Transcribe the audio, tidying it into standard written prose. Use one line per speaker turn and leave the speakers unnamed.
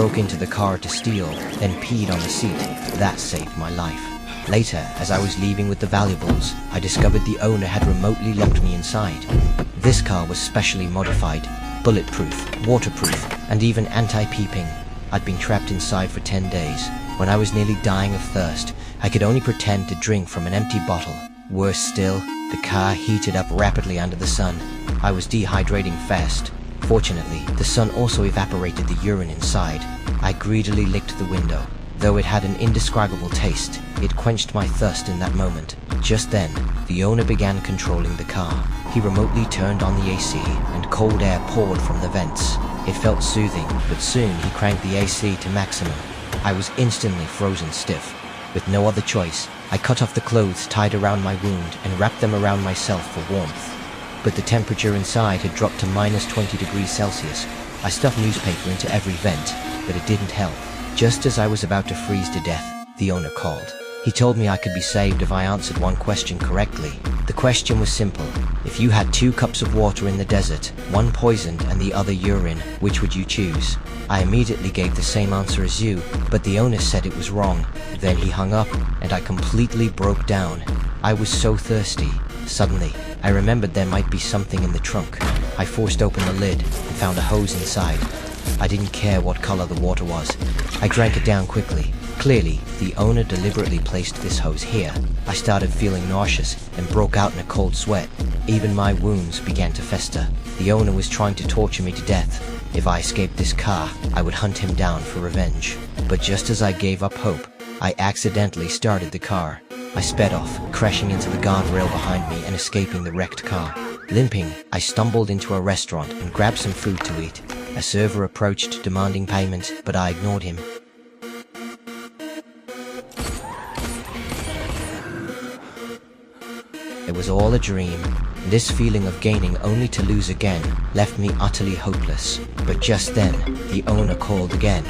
broke into the car to steal, then peed on the seat. That saved my life. Later, as I was leaving with the valuables, I discovered the owner had remotely locked me inside. This car was specially modified, bulletproof, waterproof, and even anti-peeping. I'd been trapped inside for 10 days. When I was nearly dying of thirst, I could only pretend to drink from an empty bottle. Worse still, the car heated up rapidly under the sun. I was dehydrating fast. Fortunately, the sun also evaporated the urine inside. I greedily licked the window. Though it had an indescribable taste, it quenched my thirst in that moment. Just then, the owner began controlling the car. He remotely turned on the AC, and cold air poured from the vents. It felt soothing, but soon he cranked the AC to maximum. I was instantly frozen stiff. With no other choice, I cut off the clothes tied around my wound and wrapped them around myself for warmth. But the temperature inside had dropped to -20 degrees Celsius. I stuffed newspaper into every vent, but it didn't help. Just as I was about to freeze to death, the owner called. He told me I could be saved if I answered one question correctly. The question was simple. If you had 2 cups of water in the desert, one poisoned and the other urine, which would you choose? I immediately gave the same answer as you, but the owner said it was wrong. Then he hung up, and I completely broke down. I was so thirsty. Suddenly, I remembered there might be something in the trunk. I forced open the lid and found a hose inside. I didn't care what color the water was. I drank it down quickly. Clearly, the owner deliberately placed this hose here. I started feeling nauseous and broke out in a cold sweat. Even my wounds began to fester. The owner was trying to torture me to death. If I escaped this car, I would hunt him down for revenge. But just as I gave up hope, I accidentally started the car. I sped off, crashing into the guardrail behind me and escaping the wrecked car. Limping, I stumbled into a restaurant and grabbed some food to eat. A server approached demanding payment, but I ignored him. It was all a dream. This feeling of gaining only to lose again left me utterly hopeless. But just then, the owner called again.